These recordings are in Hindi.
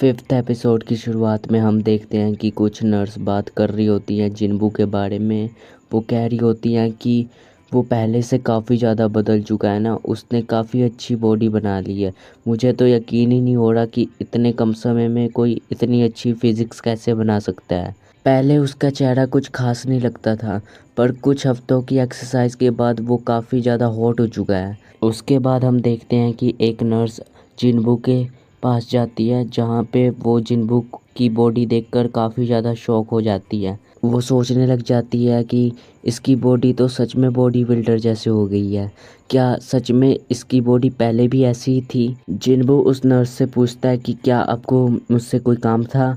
5th एपिसोड की शुरुआत में हम देखते हैं कि कुछ नर्स बात कर रही होती हैं जिन्बू के बारे में। वो कह रही होती हैं कि वो पहले से काफ़ी ज़्यादा बदल चुका है ना, उसने काफ़ी अच्छी बॉडी बना ली है। मुझे तो यकीन ही नहीं हो रहा कि इतने कम समय में कोई इतनी अच्छी फिज़िक्स कैसे बना सकता है। पहले उसका चेहरा कुछ खास नहीं लगता था, पर कुछ हफ्तों की एक्सरसाइज के बाद वो काफ़ी ज़्यादा हॉट हो चुका है। उसके बाद हम देखते हैं कि एक नर्स जिन्बू के पास जाती है, जहाँ पे वो जिन्बू की बॉडी देखकर काफ़ी ज़्यादा शॉक हो जाती है। वो सोचने लग जाती है कि इसकी बॉडी तो सच में बॉडी बिल्डर जैसे हो गई है। क्या सच में इसकी बॉडी पहले भी ऐसी ही थी? जिन्बू उस नर्स से पूछता है कि क्या आपको मुझसे कोई काम था?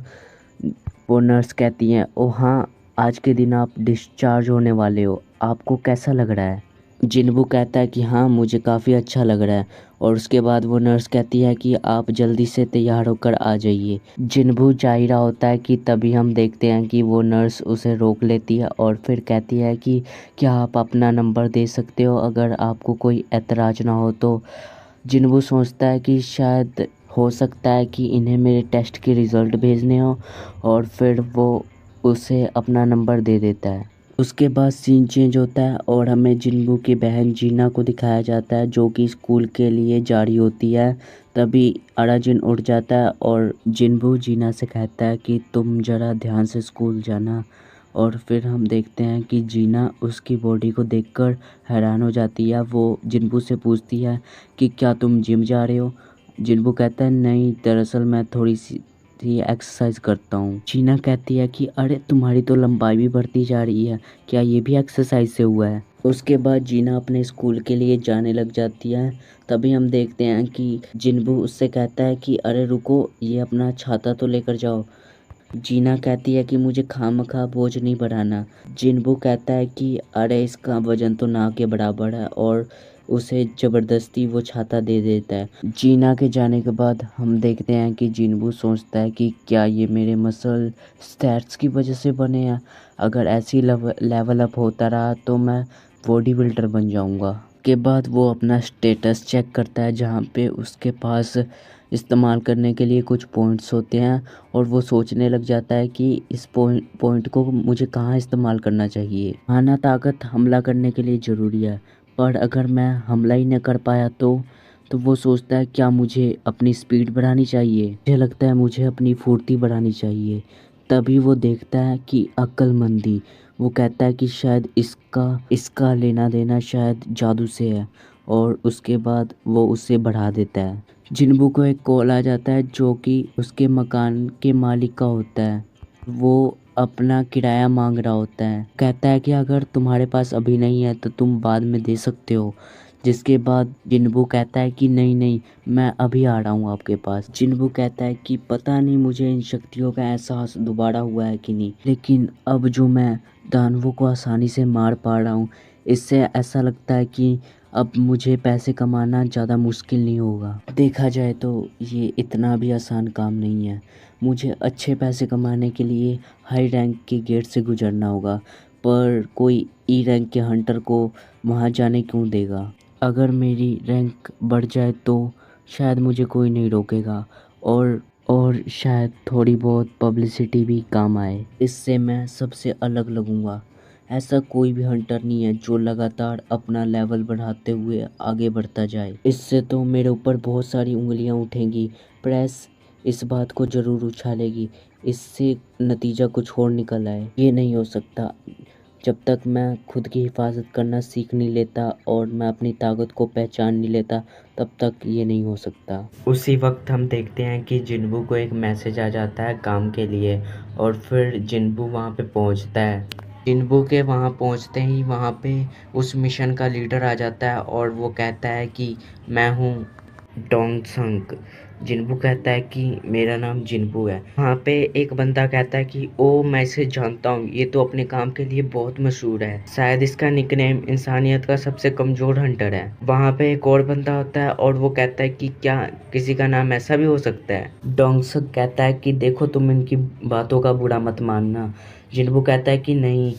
वो नर्स कहती हैं, ओ हाँ, आज के दिन आप डिस्चार्ज होने वाले हो, आपको कैसा लग रहा है? जिन्बू कहता है कि हाँ, मुझे काफ़ी अच्छा लग रहा है। और उसके बाद वो नर्स कहती है कि आप जल्दी से तैयार होकर आ जाइए। जिन्बू जा ही रहा होता है कि तभी हम देखते हैं कि वो नर्स उसे रोक लेती है और फिर कहती है कि क्या आप अपना नंबर दे सकते हो अगर आपको कोई एतराज़ ना हो तो। जिन्बू सोचता है कि शायद हो सकता है कि इन्हें मेरे टेस्ट के रिज़ल्ट भेजने हो, और फिर वो उसे अपना नंबर दे देता है। उसके बाद सीन चेंज होता है और हमें जिन्बू की बहन जीना को दिखाया जाता है, जो कि स्कूल के लिए जा रही होती है। तभी अराजिन उठ जाता है और जिन्बू जीना से कहता है कि तुम ज़रा ध्यान से स्कूल जाना। और फिर हम देखते हैं कि जीना उसकी बॉडी को देखकर हैरान हो जाती है। वो जिन्बू से पूछती है कि क्या तुम जिम जा रहे हो? जिन्बू कहता है नहीं, दरअसल मैं थोड़ी सी एक्सरसाइज करता हूँ। जीना कहती है कि अरे तुम्हारी तो लंबाई भी बढ़ती जा रही है, क्या ये भी एक्सरसाइज से हुआ है? उसके बाद जीना अपने स्कूल के लिए जाने लग जाती है। तभी हम देखते हैं कि जिन्बू उससे कहता है कि अरे रुको, ये अपना छाता तो लेकर जाओ। जीना कहती है कि मुझे खामखा बोझ नहीं बढ़ाना। जिन्बू कहता है कि अरे इसका वजन तो ना के बराबर है, और उसे ज़बरदस्ती वो छाता दे देता है। जीना के जाने के बाद हम देखते हैं कि जिन्बू सोचता है कि क्या ये मेरे मसल स्टैट्स की वजह से बने हैं? अगर ऐसी लेवल अप होता रहा तो मैं बॉडी बिल्डर बन जाऊंगा। के बाद वो अपना स्टेटस चेक करता है, जहाँ पे उसके पास इस्तेमाल करने के लिए कुछ पॉइंट्स होते हैं, और वो सोचने लग जाता है कि इस पॉइंट को मुझे कहाँ इस्तेमाल करना चाहिए। माना ताकत हमला करने के लिए ज़रूरी है, पर अगर मैं हमला ही न कर पाया तो वो सोचता है क्या मुझे अपनी स्पीड बढ़ानी चाहिए? मुझे लगता है मुझे अपनी फुर्ती बढ़ानी चाहिए। तभी वो देखता है कि अक्लमंदी। वो कहता है कि शायद इसका इसका लेना देना शायद जादू से है, और उसके बाद वो उसे बढ़ा देता है। जिन्बू को एक कॉल आ जाता है, जो कि उसके मकान के मालिक का होता है। वो अपना किराया मांग रहा होता है। कहता है कि अगर तुम्हारे पास अभी नहीं है तो तुम बाद में दे सकते हो। जिसके बाद जिन्बू कहता है कि नहीं नहीं, मैं अभी आ रहा हूँ आपके पास। जिन्बू कहता है कि पता नहीं मुझे इन शक्तियों का एहसास दोबारा हुआ है कि नहीं, लेकिन अब जो मैं दानवों को आसानी से मार पा रहा हूँ, इससे ऐसा लगता है कि अब मुझे पैसे कमाना ज़्यादा मुश्किल नहीं होगा। देखा जाए तो ये इतना भी आसान काम नहीं है। मुझे अच्छे पैसे कमाने के लिए हाई रैंक के गेट से गुजरना होगा, पर कोई ई रैंक के हंटर को वहाँ जाने क्यों देगा? अगर मेरी रैंक बढ़ जाए तो शायद मुझे कोई नहीं रोकेगा, और शायद थोड़ी बहुत पब्लिसिटी भी काम आए। इससे मैं सबसे अलग लगूंगा। ऐसा कोई भी हंटर नहीं है जो लगातार अपना लेवल बढ़ाते हुए आगे बढ़ता जाए। इससे तो मेरे ऊपर बहुत सारी उंगलियां उठेंगी, प्रेस इस बात को ज़रूर उछालेगी, इससे नतीजा कुछ और निकल आए। ये नहीं हो सकता। जब तक मैं खुद की हिफाजत करना सीख नहीं लेता और मैं अपनी ताकत को पहचान नहीं लेता, तब तक ये नहीं हो सकता। उसी वक्त हम देखते हैं कि जिन्बू को एक मैसेज आ जाता है काम के लिए, और फिर जिन्बू वहाँ पे पहुँचता है। जिन्बू के वहाँ पहुँचते ही वहाँ पे उस मिशन का लीडर आ जाता है, और वो कहता है कि मैं हूँ डोंगसंग। जिन्बू कहता है कि मेरा नाम जिन्बू है। वहाँ पे एक बंदा कहता है कि ओ, मैं इसे जानता हूँ, ये तो अपने काम के लिए बहुत मशहूर है, शायद इसका निकनेम इंसानियत का सबसे कमजोर हंटर है। वहाँ पे एक और बंदा होता है और वो कहता है कि क्या किसी का नाम ऐसा भी हो सकता है? डोंगसंग कहता है कि देखो, तुम इनकी बातों का बुरा मत मानना। जिन्बू कहता है कि नहीं,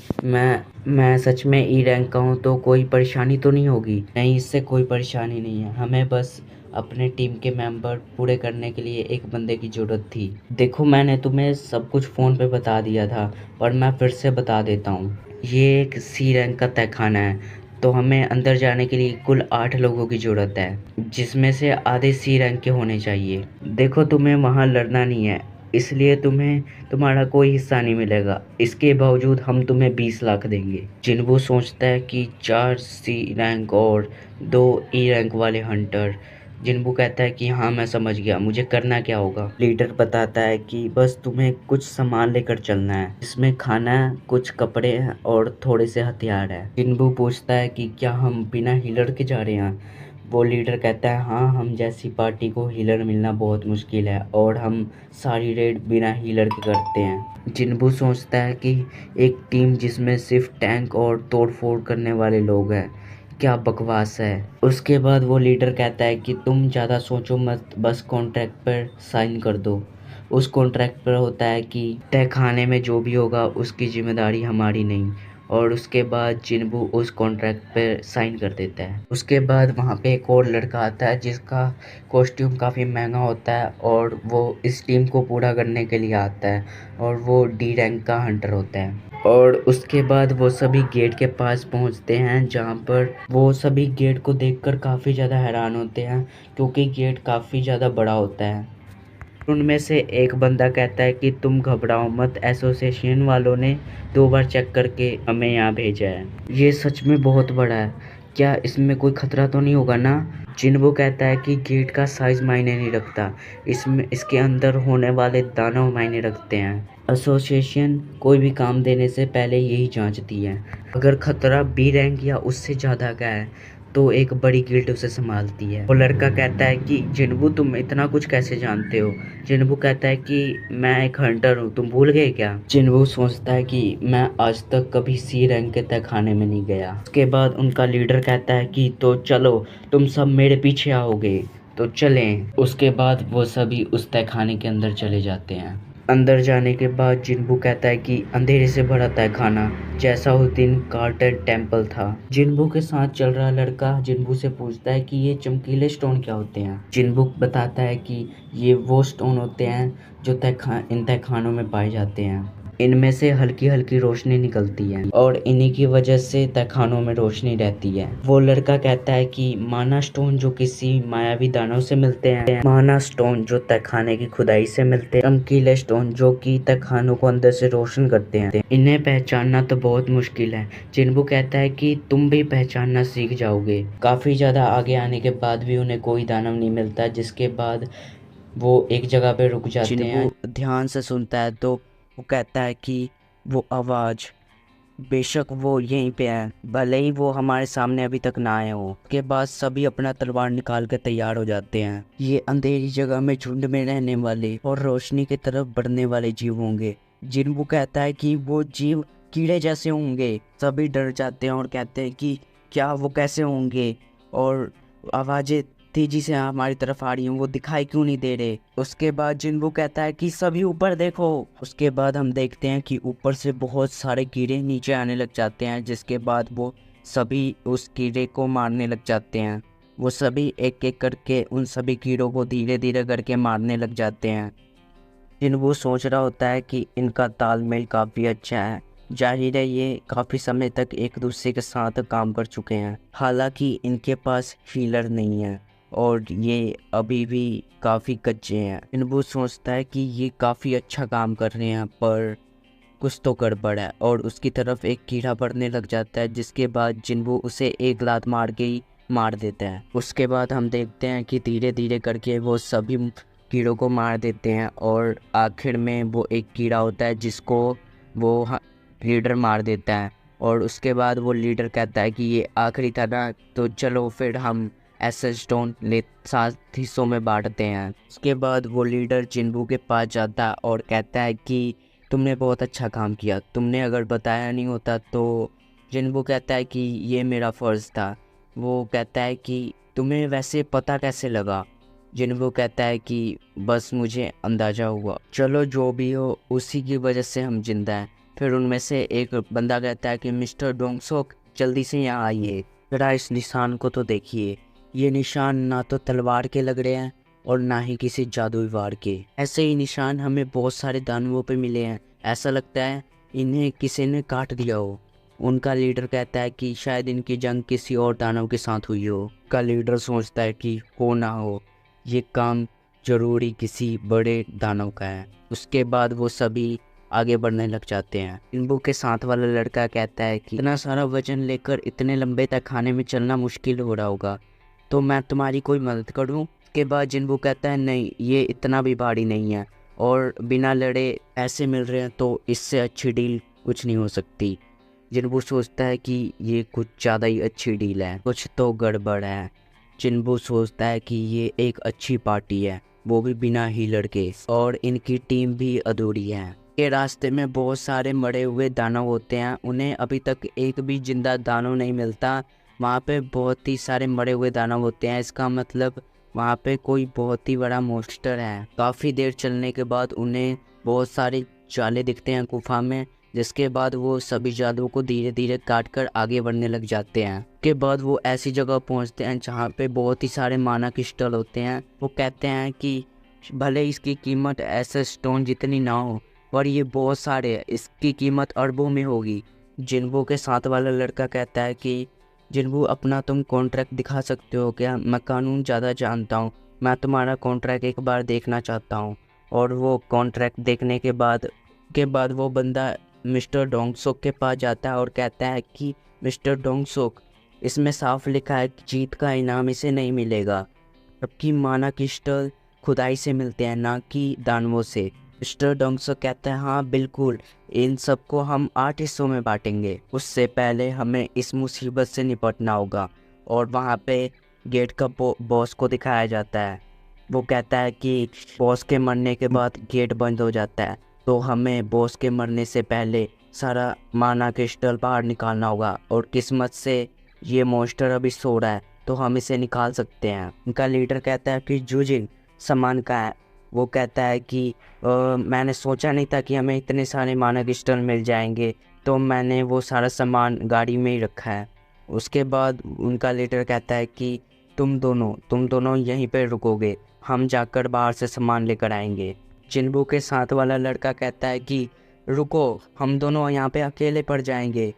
मैं सच में ई रैंक का हूँ, तो कोई परेशानी तो नहीं होगी? नहीं, इससे कोई परेशानी नहीं है, हमें बस अपने टीम के मेंबर पूरे करने के लिए एक बंदे की ज़रूरत थी। देखो मैंने तुम्हें सब कुछ फ़ोन पे बता दिया था, पर मैं फिर से बता देता हूँ। ये एक सी रैंक का तहखाना है, तो हमें अंदर जाने के लिए कुल 8 लोगों की ज़रूरत है, जिसमें से आधे सी रैंक के होने चाहिए। देखो तुम्हें वहाँ लड़ना नहीं है, इसलिए तुम्हें तुम्हारा कोई हिस्सा नहीं मिलेगा। इसके बावजूद हम तुम्हें 20 लाख देंगे। जिन्हों सोचता है कि 4 सी रैंक और 2 ई रैंक वाले हंटर। जिन्हों कहता है कि हाँ मैं समझ गया, मुझे करना क्या होगा। लीडर बताता है कि बस तुम्हें कुछ सामान लेकर चलना है, इसमें खाना है, कुछ कपड़े हैं और थोड़े से हथियार है। जिन्हों पूछता है कि क्या हम बिना हीलर के जा रहे हैं। वो लीडर कहता है हाँ, हम जैसी पार्टी को हीलर मिलना बहुत मुश्किल है और हम सारी रेड बिना हीलर के करते हैं। जिन्हों सोचता है कि एक टीम जिसमें सिर्फ टैंक और तोड़ फोड़ करने वाले लोग हैं, क्या बकवास है। उसके बाद वो लीडर कहता है कि तुम ज़्यादा सोचो मत, बस कॉन्ट्रैक्ट पर साइन कर दो। उस कॉन्ट्रैक्ट पर होता है कि तहखाने में जो भी होगा उसकी जिम्मेदारी हमारी नहीं। और उसके बाद जिन्हों उस कॉन्ट्रैक्ट पे साइन कर देता है। उसके बाद वहाँ पे एक और लड़का आता है जिसका कॉस्ट्यूम काफ़ी महंगा होता है और वो इस टीम को पूरा करने के लिए आता है, और वो डी रैंक का हंटर होता है। और उसके बाद वो सभी गेट के पास पहुंचते हैं, जहां पर वो सभी गेट को देखकर काफ़ी ज़्यादा हैरान होते हैं, क्योंकि गेट काफ़ी ज़्यादा बड़ा होता है। उनमें से एक बंदा कहता है कि तुम घबराओ मत, एसोसिएशन वालों ने 2 बार चेक करके हमें यहाँ भेजा है। ये सच में बहुत बड़ा है, क्या इसमें कोई खतरा तो नहीं होगा ना। जिन्हों कहता है कि गेट का साइज मायने नहीं रखता, इसमें इसके अंदर होने वाले दानव मायने रखते हैं। एसोसिएशन कोई भी काम देने से पहले यही जांचती है। अगर खतरा बी रैंक या उससे ज़्यादा का है तो एक बड़ी गिल्ड उसे संभालती है। वो लड़का कहता है कि जिन्हों तुम इतना कुछ कैसे जानते हो। जिन्हों कहता है कि मैं एक हंटर हूँ, तुम भूल गए क्या। जिन्हों सोचता है कि मैं आज तक कभी सी रैंक के तहखाने में नहीं गया। उसके बाद उनका लीडर कहता है कि तो चलो, तुम सब मेरे पीछे आओगे तो चलें। उसके बाद वो सभी उस तहखाने के अंदर चले जाते हैं। अंदर जाने के बाद जिन्हों कहता है कि अंधेरे से भरा तहखाना, जैसा उस दिन कार्टर टेम्पल था। जिन्हों के साथ चल रहा लड़का जिन्हों से पूछता है कि ये चमकीले स्टोन क्या होते हैं। जिन्हों बताता है कि ये वो स्टोन होते हैं जो इन तहखानों में पाए जाते हैं। इनमें से हल्की हल्की रोशनी निकलती है और इन्हीं की वजह से तहखानों में रोशनी रहती है। वो लड़का कहता है कि माना स्टोन जो किसी मायावी दानव से मिलते हैं, माना स्टोन जो तहखाने की खुदाई से मिलते हैं, चमकीले स्टोन जो कि तहखानों को अंदर से रोशन करते हैं। इन्हें पहचानना तो बहुत मुश्किल है। जिन्हों कहता है कि तुम भी पहचानना सीख जाओगे। काफी ज्यादा आगे आने के बाद भी उन्हें कोई दानव नहीं मिलता, जिसके बाद वो एक जगह पे रुक जाते हैं। ध्यान से सुनता है तो वो कहता है कि वो आवाज़, बेशक वो यहीं पे है, भले ही वो हमारे सामने अभी तक ना आए हो। के बाद सभी अपना तलवार निकाल कर तैयार हो जाते हैं। ये अंधेरी जगह में झुंड में रहने वाले और रोशनी की तरफ बढ़ने वाले जीव होंगे। जिन्हों कहता है कि वो जीव कीड़े जैसे होंगे। सभी डर जाते हैं और कहते हैं कि क्या वो कैसे होंगे, और आवाज़ें तेजी से हमारी तरफ आ रही हैं, वो दिखाई क्यों नहीं दे रहे। उसके बाद जिन्हों कहता है कि सभी ऊपर देखो। उसके बाद हम देखते हैं कि ऊपर से बहुत सारे कीड़े नीचे आने लग जाते हैं, जिसके बाद वो सभी उस कीड़े को मारने लग जाते हैं। वो सभी एक एक करके उन सभी कीड़ों को धीरे धीरे करके मारने लग जाते हैं। जिन्हों सोच रहा होता है कि इनका तालमेल काफ़ी अच्छा है, जाहिर है ये काफ़ी समय तक एक दूसरे के साथ काम कर चुके हैं। हालांकि इनके पास हीलर नहीं है और ये अभी भी काफ़ी कच्चे हैं। जिन्हों सोचता है कि ये काफ़ी अच्छा काम कर रहे हैं, पर कुछ तो गड़बड़ है, और उसकी तरफ एक कीड़ा बढ़ने लग जाता है, जिसके बाद जिन्हों उसे एक लात मार के ही मार देता है। उसके बाद हम देखते हैं कि धीरे धीरे करके वो सभी कीड़ों को मार देते हैं, और आखिर में वो एक कीड़ा होता है जिसको वो लीडर मार देता है। और उसके बाद वो लीडर कहता है कि ये आखिरी था ना, तो चलो फिर हम ऐसे स्टोन ले 7 हिस्सों में बांटते हैं। उसके बाद वो लीडर जिन्हों के पास जाता है और कहता है कि तुमने बहुत अच्छा काम किया, तुमने अगर बताया नहीं होता तो। जिन्हों कहता है कि ये मेरा फ़र्ज़ था। वो कहता है कि तुम्हें वैसे पता कैसे लगा। जिन्हों कहता है कि बस मुझे अंदाज़ा हुआ, चलो जो भी हो उसी की वजह से हम जिंदा हैं। फिर उनमें से एक बंदा कहता है कि मिस्टर डोंगसोक, जल्दी से यहाँ आइए, ज़रा इस निशान को तो देखिए। ये निशान ना तो तलवार के लग रहे हैं और ना ही किसी जादुई वार के। ऐसे ही निशान हमें बहुत सारे दानवों पे मिले हैं। ऐसा लगता है इन्हें किसी ने काट दिया हो। उनका लीडर कहता है कि शायद इनकी जंग किसी और दानव के साथ हुई हो। का लीडर सोचता है कि हो ना हो, ये काम जरूरी किसी बड़े दानव का है। उसके बाद वो सभी आगे बढ़ने लग जाते हैं। जिन्बू के साथ वाला लड़का कहता है कि इतना सारा वजन लेकर इतने लंबे तक खाने में चलना मुश्किल हो रहा होगा, तो मैं तुम्हारी कोई मदद करूं। उसके बाद जिन्बू कहता है नहीं, ये इतना भी भारी नहीं है और बिना लड़े ऐसे मिल रहे हैं, तो इससे अच्छी डील कुछ नहीं हो सकती। जिन्बू सोचता है कि ये कुछ ज़्यादा ही अच्छी डील है, कुछ तो गड़बड़ है। जिन्बू सोचता है कि ये एक अच्छी पार्टी है, वो भी बिना हीलर के, और इनकी टीम भी अधूरी है। के रास्ते में बहुत सारे मरे हुए दानव होते हैं, उन्हें अभी तक एक भी जिंदा दानव नहीं मिलता। वहाँ पे बहुत ही सारे मरे हुए दानव होते हैं, इसका मतलब वहाँ पे कोई बहुत ही बड़ा मॉन्स्टर है। काफ़ी देर चलने के बाद उन्हें बहुत सारे जाले दिखते हैं गुफा में, जिसके बाद वो सभी जालों को धीरे धीरे काट कर आगे बढ़ने लग जाते हैं। उसके बाद वो ऐसी जगह पहुँचते हैं जहाँ पे बहुत ही सारे माना क्रिस्टल होते हैं। वो कहते हैं कि भले इसकी कीमत ऐसे स्टोन जितनी ना हो, पर ये बहुत सारे हैं, इसकी कीमत अरबों में होगी। जिन्बू के साथ वाला लड़का कहता है कि जिन्बू, अपना तुम कॉन्ट्रैक्ट दिखा सकते हो क्या? मैं कानून ज़्यादा जानता हूँ, मैं तुम्हारा कॉन्ट्रैक्ट एक बार देखना चाहता हूँ। और वो कॉन्ट्रैक्ट देखने के बाद वो बंदा मिस्टर डोंगसोक के पास जाता है और कहता है कि मिस्टर डोंगसोक, इसमें साफ लिखा है कि जीत का इनाम इसे नहीं मिलेगा, जबकि माना क्रिस्टल खुदाई से मिलते हैं, ना कि दानवों से। मिस्टर डोंगसोक कहता है हाँ बिल्कुल, इन सबको हम 8 हिस्सों में बांटेंगे। उससे पहले हमें इस मुसीबत से निपटना होगा। और वहाँ पे गेट का बॉस को दिखाया जाता है। वो कहता है कि बॉस के मरने के बाद गेट बंद हो जाता है, तो हमें बॉस के मरने से पहले सारा माना क्रिस्टल बाहर निकालना होगा, और किस्मत से ये मॉन्स्टर अभी सो रहा है, तो हम इसे निकाल सकते हैं। उनका लीडर कहता है कि जूजिन, सामान का है। वो कहता है कि मैंने सोचा नहीं था कि हमें इतने सारे माना क्रिस्टल मिल जाएंगे, तो मैंने वो सारा सामान गाड़ी में ही रखा है। उसके बाद उनका लीडर कहता है कि तुम दोनों यहीं पे रुकोगे, हम जाकर बाहर से सामान लेकर आएंगे। जिन्बू के साथ वाला लड़का कहता है कि रुको, हम दोनों यहाँ पे अकेले पड़ जाएंगे।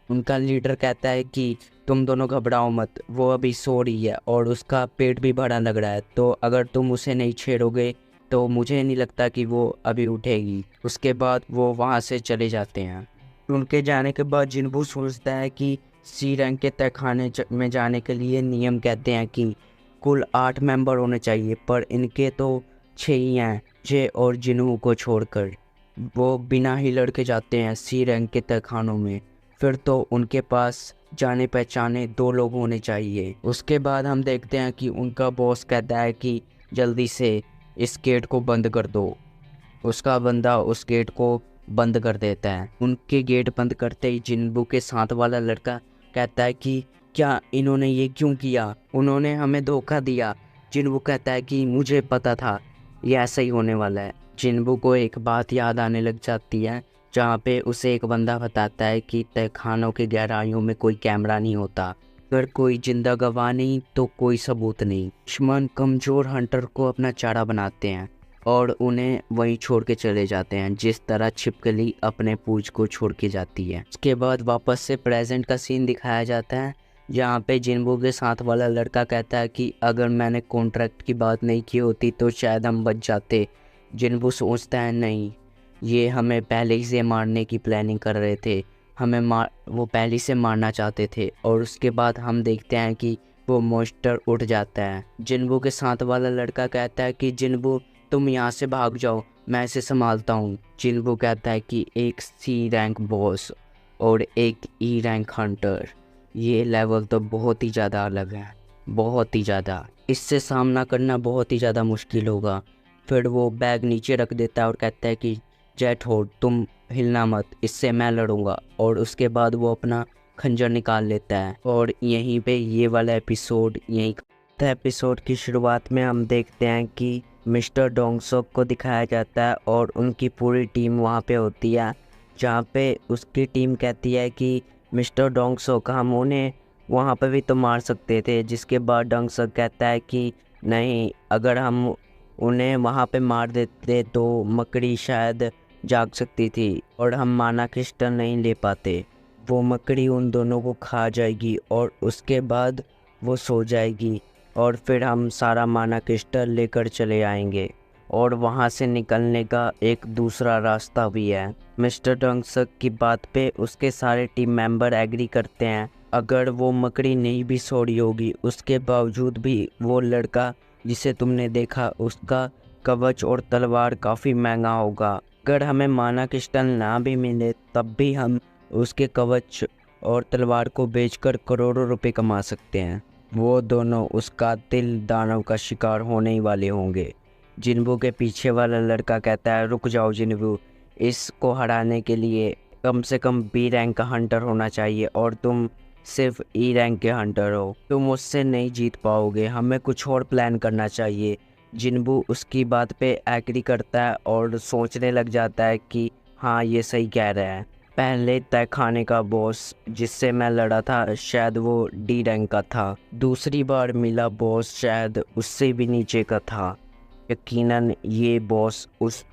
उनका लीडर कहता है कि तुम दोनों घबराओ मत, वो अभी सो रही है और उसका पेट भी बड़ा लग रहा है, तो अगर तुम उसे नहीं छेड़ोगे तो मुझे नहीं लगता कि वो अभी उठेगी। उसके बाद वो वहाँ से चले जाते हैं। उनके जाने के बाद जिन्बू सोचता है कि सी रैंक के तहखाने में जाने के लिए नियम कहते हैं कि कुल 8 मेंबर होने चाहिए, पर इनके तो 6 ही हैं, जे और जिन्हू को छोड़कर। वो बिना ही लड़के जाते हैं सी रैंक के तहखानों में, फिर तो उनके पास जाने पहचाने 2 लोग होने चाहिए। उसके बाद हम देखते हैं कि उनका बॉस कहता है कि जल्दी से इस गेट को बंद कर दो। उसका बंदा उस गेट को बंद कर देता है। उनके गेट बंद करते ही जिन्बू के साथ वाला लड़का कहता है कि क्या इन्होंने ये क्यों किया? उन्होंने हमें धोखा दिया। जिन्बू कहता है कि मुझे पता था ये ऐसा ही होने वाला है। जिन्बू को एक बात याद आने लग जाती है, जहाँ पे उसे एक बंदा बताता है कि तहखानों की गहराइयों में कोई कैमरा नहीं होता, अगर कोई जिंदा गवाह नहीं तो कोई सबूत नहीं। दुश्मन कमज़ोर हंटर को अपना चारा बनाते हैं और उन्हें वहीं छोड़ के चले जाते हैं, जिस तरह छिपकली अपने पूंछ को छोड़ के जाती है। उसके बाद वापस से प्रेजेंट का सीन दिखाया जाता है, जहाँ पे जिन्बू के साथ वाला लड़का कहता है कि अगर मैंने कॉन्ट्रैक्ट की बात नहीं की होती तो शायद हम बच जाते। जिन्बू सोचता है नहीं, ये हमें पहले ही से मारने की प्लानिंग कर रहे थे, वो पहले से मारना चाहते थे। और उसके बाद हम देखते हैं कि वो मॉन्स्टर उठ जाता है। जिन्बू के साथ वाला लड़का कहता है कि जिन्बू, तुम यहाँ से भाग जाओ, मैं इसे संभालता हूँ। जिन्बू कहता है कि एक सी रैंक बॉस और एक ई रैंक हंटर, ये लेवल तो बहुत ही ज़्यादा अलग है, बहुत ही ज़्यादा। इससे सामना करना बहुत ही ज़्यादा मुश्किल होगा। फिर वो बैग नीचे रख देता है और कहता है कि जेट हो, तुम हिलना मत, इससे मैं लड़ूंगा। और उसके बाद वो अपना खंजर निकाल लेता है। और यहीं पे ये वाला एपिसोड एपिसोड की शुरुआत में हम देखते हैं कि मिस्टर डोंगसोक को दिखाया जाता है और उनकी पूरी टीम वहाँ पे होती है, जहाँ पे उसकी टीम कहती है कि मिस्टर डोंगसोक, हम उन्हें वहाँ पे भी तो मार सकते थे। जिसके बाद डंग सक कहता है कि नहीं, अगर हम उन्हें वहाँ पे मार देते तो मकड़ी शायद जाग सकती थी और हम माना क्रिस्टल नहीं ले पाते। वो मकड़ी उन दोनों को खा जाएगी और उसके बाद वो सो जाएगी और फिर हम सारा माना क्रिस्टल लेकर चले आएंगे और वहाँ से निकलने का एक दूसरा रास्ता भी है। मिस्टर डंगसक की बात पे उसके सारे टीम मेंबर एग्री करते हैं। अगर वो मकड़ी नहीं भी सो रही होगी उसके बावजूद भी वो लड़का जिसे तुमने देखा उसका कवच और तलवार काफ़ी महंगा होगा। अगर हमें माना क्रिस्टल ना भी मिले तब भी हम उसके कवच और तलवार को बेचकर करोड़ों रुपए कमा सकते हैं। वो दोनों उस कातिल दानव का शिकार होने ही वाले होंगे। जिन्बू के पीछे वाला लड़का कहता है, रुक जाओ जिन्बू, इसको हराने के लिए कम से कम बी रैंक का हंटर होना चाहिए और तुम सिर्फ ई रैंक के हंटर हो, तुम उससे नहीं जीत पाओगे, हमें कुछ और प्लान करना चाहिए। जिन्बू उसकी बात पे एग्री करता है और सोचने लग जाता है कि हाँ, ये सही कह रहा है। पहले तय खाने का बॉस जिससे मैं लड़ा था शायद वो डी रैंक का था, दूसरी बार मिला बॉस शायद उससे भी नीचे का था। यकीनन ये बॉस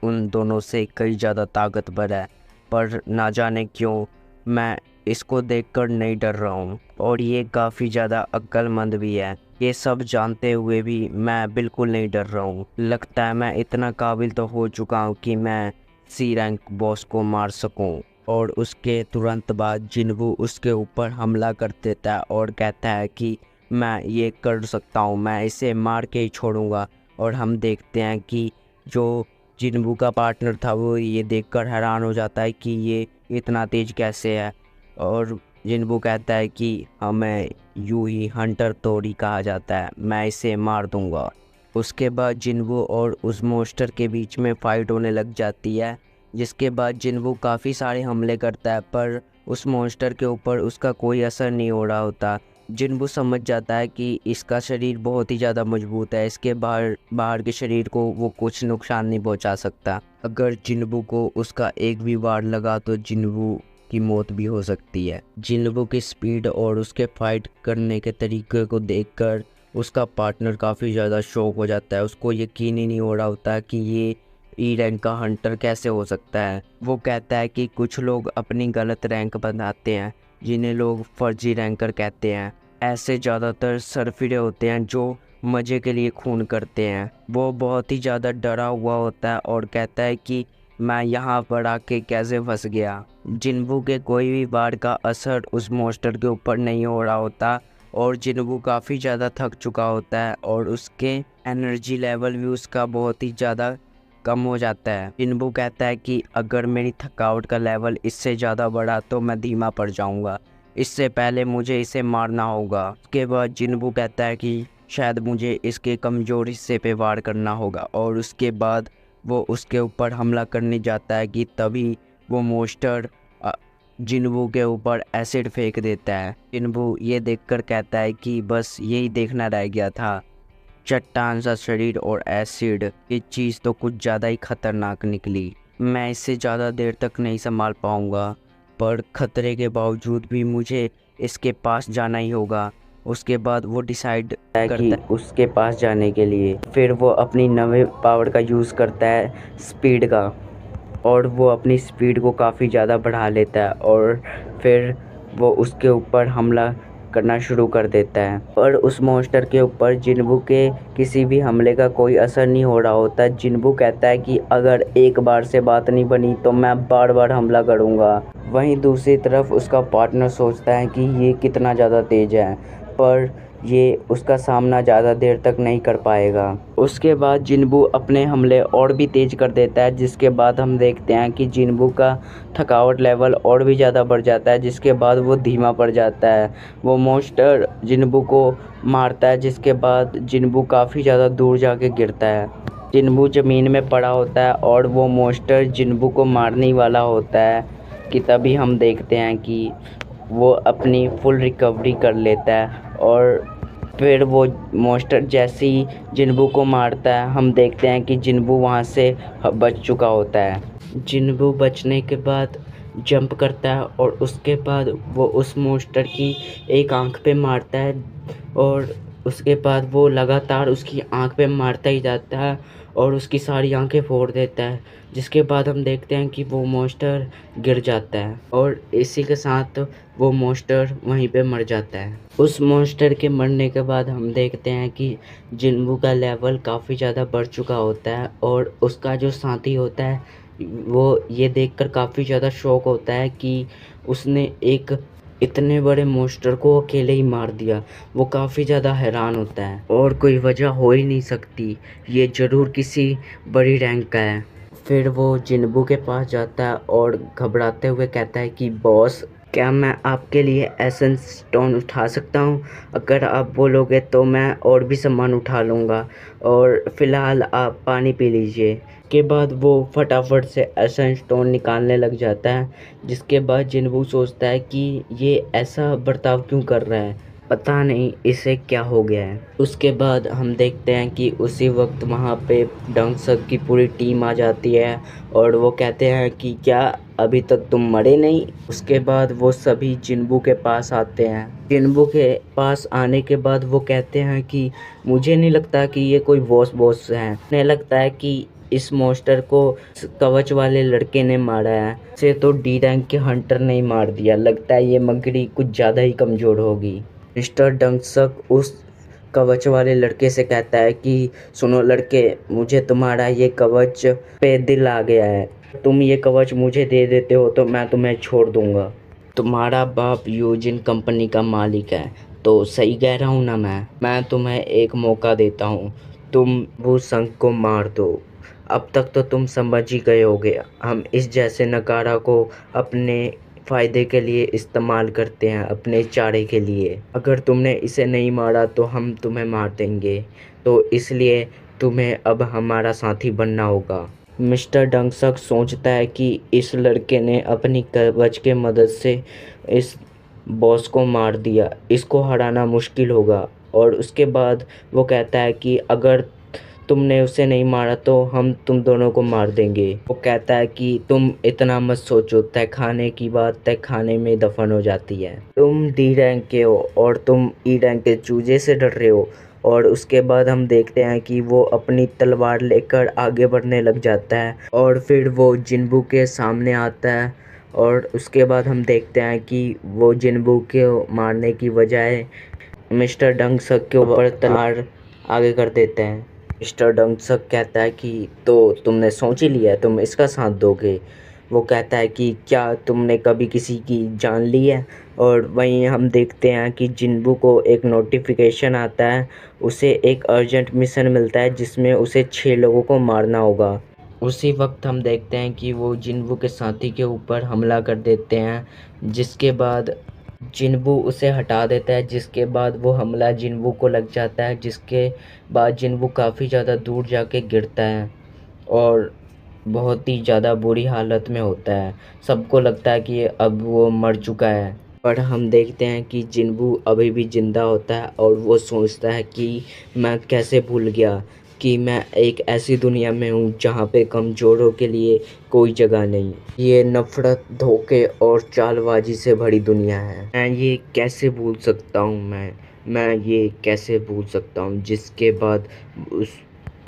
उन दोनों से कई ज़्यादा ताकतवर है, पर ना जाने क्यों मैं इसको देखकर नहीं डर रहा हूँ और ये काफ़ी ज़्यादा अक्लमंद भी है। ये सब जानते हुए भी मैं बिल्कुल नहीं डर रहा हूँ। लगता है मैं इतना काबिल तो हो चुका हूँ कि मैं सी रैंक बॉस को मार सकूँ। और उसके तुरंत बाद जिन्बू उसके ऊपर हमला कर देता है और कहता है कि मैं ये कर सकता हूँ, मैं इसे मार के ही छोड़ूंगा। और हम देखते हैं कि जो जिन्बू का पार्टनर था वो ये देखकर हैरान हो जाता है कि ये इतना तेज कैसे है। और जिन्बू कहता है कि हमें यूं ही हंटर तोड़ी कहा जाता है, मैं इसे मार दूंगा। उसके बाद जिन्बू और उस मोस्टर के बीच में फ़ाइट होने लग जाती है, जिसके बाद जिन्बू काफ़ी सारे हमले करता है पर उस मॉन्स्टर के ऊपर उसका कोई असर नहीं हो रहा होता। जिन्बू समझ जाता है कि इसका शरीर बहुत ही ज़्यादा मजबूत है, इसके बाहर के शरीर को वो कुछ नुकसान नहीं पहुंचा सकता। अगर जिन्बू को उसका एक भी वार लगा तो जिन्बू की मौत भी हो सकती है। जिन्बू की स्पीड और उसके फाइट करने के तरीके को देखकर उसका पार्टनर काफ़ी ज़्यादा शॉक हो जाता है। उसको यकीन ही नहीं हो रहा होता कि ये ई रैंक का हंटर कैसे हो सकता है। वो कहता है कि कुछ लोग अपनी गलत रैंक बनाते हैं जिन्हें लोग फर्जी रैंकर कहते हैं। ऐसे ज़्यादातर सरफिरे होते हैं जो मज़े के लिए खून करते हैं। वो बहुत ही ज़्यादा डरा हुआ होता है और कहता है कि मैं यहाँ पर आके कैसे फंस गया। जिन्बू के कोई भी वार का असर उस मॉन्स्टर के ऊपर नहीं हो रहा होता और जिन्बू काफ़ी ज़्यादा थक चुका होता है और उसके एनर्जी लेवल भी उसका बहुत ही ज़्यादा कम हो जाता है। जिन्बू कहता है कि अगर मेरी थकावट का लेवल इससे ज़्यादा बढ़ा तो मैं धीमा पड़ जाऊंगा, इससे पहले मुझे इसे मारना होगा। उसके बाद जिन्बू कहता है कि शायद मुझे इसके कमज़ोर हिस्से पे वार करना होगा और उसके बाद वो उसके ऊपर हमला करने जाता है कि तभी वो मोस्टर जिन्बू के ऊपर एसिड फेंक देता है। जिन्बू ये देखकर कहता है कि बस यही देखना रह गया था, चट्टान सा शरीर और एसिड, ये चीज़ तो कुछ ज़्यादा ही खतरनाक निकली। मैं इसे ज़्यादा देर तक नहीं संभाल पाऊँगा, पर खतरे के बावजूद भी मुझे इसके पास जाना ही होगा। उसके बाद वो डिसाइड करता है उसके पास जाने के लिए। फिर वो अपनी नवे पावर का यूज़ करता है, स्पीड का, और वो अपनी स्पीड को काफ़ी ज़्यादा बढ़ा लेता है और फिर वो उसके ऊपर हमला करना शुरू कर देता है। पर उस मॉन्स्टर के ऊपर जिन्बू के किसी भी हमले का कोई असर नहीं हो रहा होता। जिन्बू कहता है कि अगर एक बार से बात नहीं बनी तो मैं बार बार हमला करूँगा। वहीं दूसरी तरफ उसका पार्टनर सोचता है कि ये कितना ज़्यादा तेज़ है, पर ये उसका सामना ज़्यादा देर तक नहीं कर पाएगा। उसके बाद जिन्बू अपने हमले और भी तेज़ कर देता है, जिसके बाद हम देखते हैं कि जिन्बू का थकावट लेवल और भी ज़्यादा बढ़ जाता है, जिसके बाद वो धीमा पड़ जाता है। वो मॉन्स्टर जिन्बू को मारता है, जिसके बाद जिन्बू काफ़ी ज़्यादा दूर जाके गिरता है। जिन्बू ज़मीन में पड़ा होता है और वो मॉन्स्टर जिन्बू को मारने वाला होता है कि तभी हम देखते हैं कि वो अपनी फुल रिकवरी कर लेता है और फिर वो मॉन्स्टर जैसे ही जिन्बू को मारता है हम देखते हैं कि जिन्बू वहाँ से बच चुका होता है। जिन्बू बचने के बाद जंप करता है और उसके बाद वो उस मॉन्स्टर की एक आंख पे मारता है और उसके बाद वो लगातार उसकी आंख पे मारता ही जाता है और उसकी सारी आंखें फोड़ देता है, जिसके बाद हम देखते हैं कि वो मॉन्स्टर गिर जाता है और इसी के साथ वो मॉन्स्टर वहीं पे मर जाता है। उस मॉन्स्टर के मरने के बाद हम देखते हैं कि जिन्बू का लेवल काफ़ी ज़्यादा बढ़ चुका होता है और उसका जो साथी होता है वो ये देखकर काफ़ी ज़्यादा शॉक होता है कि उसने एक इतने बड़े मॉन्स्टर को अकेले ही मार दिया। वो काफ़ी ज़्यादा हैरान होता है और कोई वजह हो ही नहीं सकती, ये ज़रूर किसी बड़ी रैंक का है। फिर वो जिन्बू के पास जाता है और घबराते हुए कहता है कि बॉस, क्या मैं आपके लिए एसेंस स्टोन उठा सकता हूँ? अगर आप बोलोगे तो मैं और भी सामान उठा लूँगा और फ़िलहाल आप पानी पी लीजिए। के बाद वो फटाफट से एसेंस स्टोन निकालने लग जाता है, जिसके बाद जिन्बू सोचता है कि ये ऐसा बर्ताव क्यों कर रहा है, पता नहीं इसे क्या हो गया है। उसके बाद हम देखते हैं कि उसी वक्त वहाँ पे डंसक की पूरी टीम आ जाती है और वो कहते हैं कि क्या अभी तक तुम मरे नहीं? उसके बाद वो सभी जिन्बू के पास आते हैं। जिन्बू के पास आने के बाद वो कहते हैं कि मुझे नहीं लगता कि ये कोई बॉस है, उन्हें लगता है कि इस मॉन्स्टर को कवच वाले लड़के ने मारा है, इसे तो डी रैंक के हंटर ने ही मार दिया, लगता है ये मकड़ी कुछ ज़्यादा ही कमज़ोर होगी। मिस्टर डंसक उस कवच वाले लड़के से कहता है कि सुनो लड़के, मुझे तुम्हारा ये कवच पे दिल आ गया है, तुम ये कवच मुझे दे देते हो तो मैं तुम्हें छोड़ दूंगा। तुम्हारा बाप यूजिन कंपनी का मालिक है, तो सही कह रहा हूँ ना मैं तुम्हें एक मौका देता हूँ, तुम वो संघ को मार दो। अब तक तो तुम समझ ही गए होगे, हम इस जैसे नकारा को अपने फ़ायदे के लिए इस्तेमाल करते हैं, अपने चारे के लिए। अगर तुमने इसे नहीं मारा तो हम तुम्हें मार देंगे, तो इसलिए तुम्हें अब हमारा साथी बनना होगा। मिस्टर डंसक सोचता है कि इस लड़के ने अपनी कवच के मदद से इस बॉस को मार दिया, इसको हराना मुश्किल होगा। और उसके बाद वो कहता है कि अगर तुमने उसे नहीं मारा तो हम तुम दोनों को मार देंगे। वो कहता है कि तुम इतना मत सोचो, तय खाने की बात तय खाने में दफन हो जाती है। तुम डी रैंक के हो और तुम ई रैंक के चूजे से डर रहे हो। और उसके बाद हम देखते हैं कि वो अपनी तलवार लेकर आगे बढ़ने लग जाता है और फिर वो जिन्बू के सामने आता है और उसके बाद हम देखते हैं कि वो जिन्बू के मारने की बजाय मिस्टर डंसक के ऊपर तलवार आगे कर देते हैं। मिस्टर डंसक कहता है कि तो तुमने सोच ही लिया है, तुम इसका साथ दोगे? वो कहता है कि क्या तुमने कभी किसी की जान ली है? और वहीं हम देखते हैं कि जिन्बू को एक नोटिफिकेशन आता है, उसे एक अर्जेंट मिशन मिलता है जिसमें उसे 6 लोगों को मारना होगा। उसी वक्त हम देखते हैं कि वो जिन्बू के साथी के ऊपर हमला कर देते हैं, जिसके बाद जिन्बू उसे हटा देता है, जिसके बाद वो हमला जिन्बू को लग जाता है, जिसके बाद जिन्बू काफ़ी ज़्यादा दूर जाके गिरता है और बहुत ही ज़्यादा बुरी हालत में होता है। सबको लगता है कि अब वो मर चुका है, पर हम देखते हैं कि जिन्बू अभी भी ज़िंदा होता है और वो सोचता है कि मैं कैसे भूल गया कि मैं एक ऐसी दुनिया में हूँ जहाँ पे कमज़ोरों के लिए कोई जगह नहीं। ये नफ़रत, धोखे और चालबाज़ी से भरी दुनिया है। मैं ये कैसे भूल सकता हूँ, मैं ये कैसे भूल सकता हूँ? जिसके बाद उस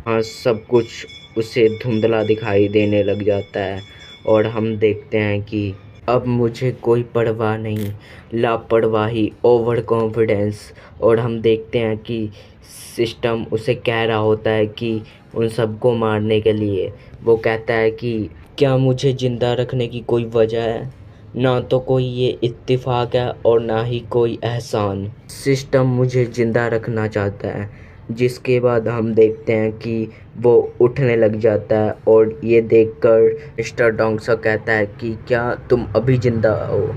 हाँ, सब कुछ उसे धुंधला दिखाई देने लग जाता है और हम देखते हैं कि अब मुझे कोई परवाह नहीं, लापरवाही, ओवर कॉन्फिडेंस। और हम देखते हैं कि सिस्टम उसे कह रहा होता है कि उन सबको मारने के लिए वो कहता है कि क्या मुझे ज़िंदा रखने की कोई वजह है? ना तो कोई ये इत्तेफाक है और ना ही कोई एहसान। सिस्टम मुझे ज़िंदा रखना चाहता है। जिसके बाद हम देखते हैं कि वो उठने लग जाता है और ये देखकर मिस्टर डोंगसा कहता है कि क्या तुम अभी ज़िंदा हो?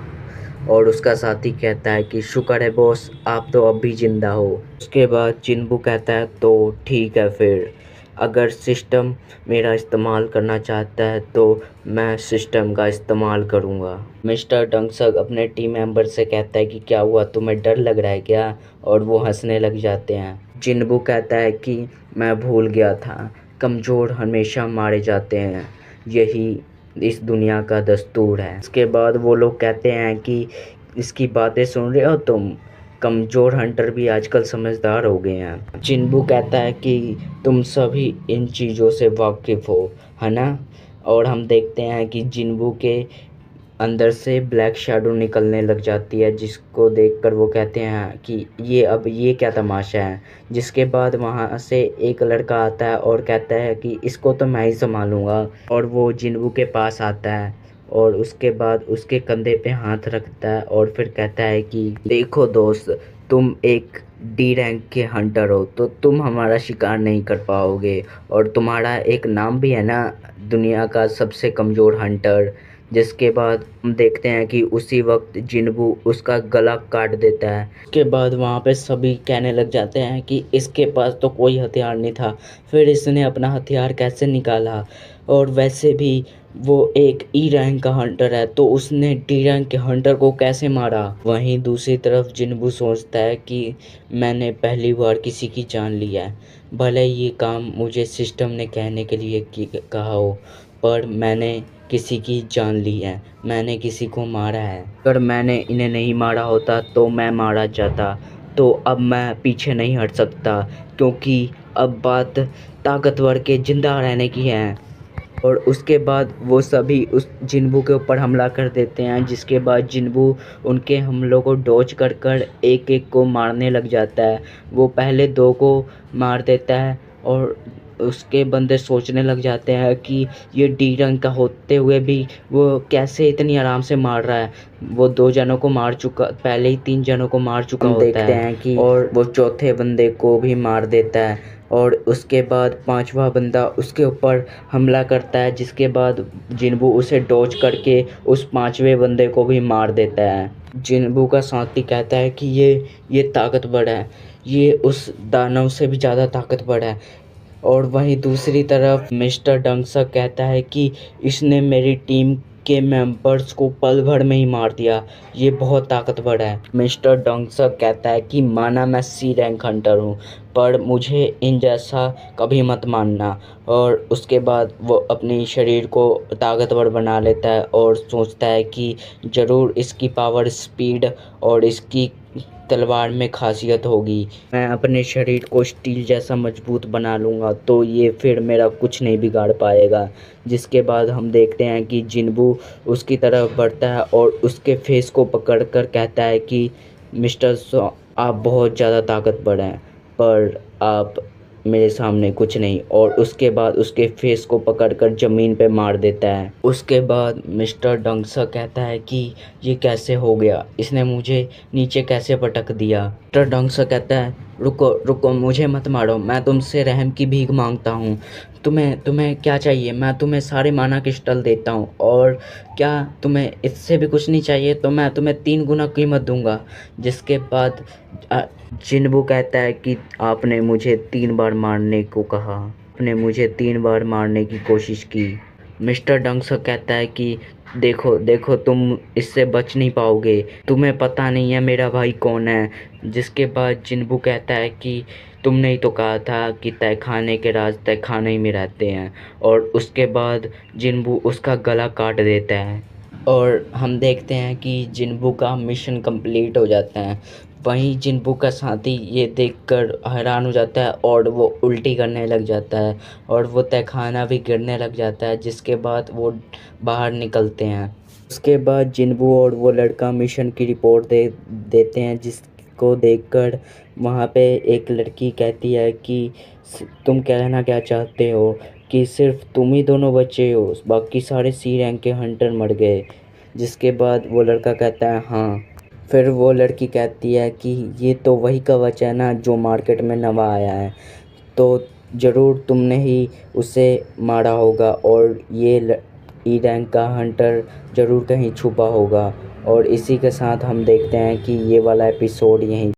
और उसका साथी कहता है कि शुक्र है बॉस, आप तो अभी ज़िंदा हो। उसके बाद जिन्बू कहता है तो ठीक है, फिर अगर सिस्टम मेरा इस्तेमाल करना चाहता है तो मैं सिस्टम का इस्तेमाल करूँगा। मिस्टर डंसक अपने टीम मेंबर से कहता है कि क्या हुआ, तुम्हें डर लग रहा है क्या? और वो हंसने लग जाते हैं। जिन्बू कहता है कि मैं भूल गया था, कमज़ोर हमेशा मारे जाते हैं, यही इस दुनिया का दस्तूर है। इसके बाद वो लोग कहते हैं कि इसकी बातें सुन रहे हो तुम, कमज़ोर हंटर भी आजकल समझदार हो गए हैं। चिनबू कहता है कि तुम सभी इन चीज़ों से वाकिफ़ हो, है ना। और हम देखते हैं कि जिन्बू के अंदर से ब्लैक शैडो निकलने लग जाती है, जिसको देखकर वो कहते हैं कि ये क्या तमाशा है। जिसके बाद वहाँ से एक लड़का आता है और कहता है कि इसको तो मैं ही संभालूंगा, और वो जिन्बू के पास आता है और उसके बाद उसके कंधे पे हाथ रखता है और फिर कहता है कि देखो दोस्त, तुम एक डी रैंक के हंटर हो तो तुम हमारा शिकार नहीं कर पाओगे, और तुम्हारा एक नाम भी है ना, दुनिया का सबसे कमज़ोर हंटर। जिसके बाद हम देखते हैं कि उसी वक्त जिन्बू उसका गला काट देता है। उसके बाद वहाँ पे सभी कहने लग जाते हैं कि इसके पास तो कोई हथियार नहीं था, फिर इसने अपना हथियार कैसे निकाला, और वैसे भी वो एक ई रैंक का हंटर है तो उसने डी रैंक के हंटर को कैसे मारा। वहीं दूसरी तरफ जिन्बू सोचता है कि मैंने पहली बार किसी की जान लिया है, भले ये काम मुझे सिस्टम ने कहने के लिए कहा हो, पर मैंने किसी की जान ली है, मैंने किसी को मारा है। अगर मैंने इन्हें नहीं मारा होता तो मैं मारा जाता, तो अब मैं पीछे नहीं हट सकता, क्योंकि अब बात ताकतवर के जिंदा रहने की है। और उसके बाद वो सभी उस जिन्बू के ऊपर हमला कर देते हैं, जिसके बाद जिन्बू उनके हमलों को डॉज कर कर एक एक को मारने लग जाता है। वो पहले 2 को मार देता है और उसके बंदे सोचने लग जाते हैं कि ये डी रंग का होते हुए भी वो कैसे इतनी आराम से मार रहा है। वो 2 जनों को मार चुका, पहले ही 3 जनों को मार चुका होता है। देखते हैं कि और वो चौथे बंदे को भी मार देता है, और उसके बाद 5वां बंदा उसके ऊपर हमला करता है, जिसके बाद जिन्बू उसे डॉज करके उस 5वें बंदे को भी मार देता है। जिन्बू का साथी कहता है कि ये ताकतवर है, ये उस दानव से भी ज़्यादा ताकतवर है। और वहीं दूसरी तरफ मिस्टर डंगसक कहता है कि इसने मेरी टीम के मेंबर्स को पल भर में ही मार दिया, ये बहुत ताकतवर है। मिस्टर डंगसक कहता है कि माना मैं सी रैंक हंटर हूँ, पर मुझे इन जैसा कभी मत मानना। और उसके बाद वो अपने शरीर को ताकतवर बना लेता है और सोचता है कि ज़रूर इसकी पावर, स्पीड और इसकी तलवार में खासियत होगी। मैं अपने शरीर को स्टील जैसा मजबूत बना लूँगा तो ये फिर मेरा कुछ नहीं बिगाड़ पाएगा। जिसके बाद हम देखते हैं कि जिन्बू उसकी तरफ बढ़ता है और उसके फेस को पकड़कर कहता है कि मिस्टर सो, आप बहुत ज़्यादा ताकतवर हैं, पर आप मेरे सामने कुछ नहीं। और उसके बाद उसके फेस को पकड़कर ज़मीन पे मार देता है। उसके बाद मिस्टर डंगसा कहता है कि ये कैसे हो गया, इसने मुझे नीचे कैसे पटक दिया। मिस्टर डंगसा कहता है रुको रुको, मुझे मत मारो, मैं तुमसे रहम की भीख मांगता हूँ। तुम्हें क्या चाहिए, मैं तुम्हें सारे माना क्रिस्टल देता हूँ, और क्या तुम्हें इससे भी कुछ नहीं चाहिए तो मैं तुम्हें 3 गुना कीमत दूंगा। जिसके बाद जिन्बू कहता है कि आपने मुझे 3 बार मारने को कहा, आपने मुझे 3 बार मारने की कोशिश की। मिस्टर डंगसा कहता है कि देखो देखो, तुम इससे बच नहीं पाओगे, तुम्हें पता नहीं है मेरा भाई कौन है। जिसके बाद जिन्बू कहता है कि तुमने ही तो कहा था कि तहखाने के राज तहखाने ही में रहते हैं। और उसके बाद जिन्बू उसका गला काट देता है और हम देखते हैं कि जिन्बू का मिशन कंप्लीट हो जाता है। वहीं जिन्बू का साथी ये देखकर हैरान हो जाता है और वो उल्टी करने लग जाता है और वो तहखाना भी गिरने लग जाता है। जिसके बाद वो बाहर निकलते हैं। उसके बाद जिन्बू और वो लड़का मिशन की रिपोर्ट देते हैं, जिसको देखकर वहाँ पे एक लड़की कहती है कि तुम कहना क्या चाहते हो कि सिर्फ तुम ही दोनों बचे हो, बाकी सारे सी रैंक के हंटर मर गए। जिसके बाद वो लड़का कहता है हाँ। फिर वो लड़की कहती है कि ये तो वही कवच है ना जो मार्केट में नवा आया है, तो ज़रूर तुमने ही उसे मारा होगा, और ये ई रैंक का हंटर ज़रूर कहीं छुपा होगा। और इसी के साथ हम देखते हैं कि ये वाला एपिसोड यहीं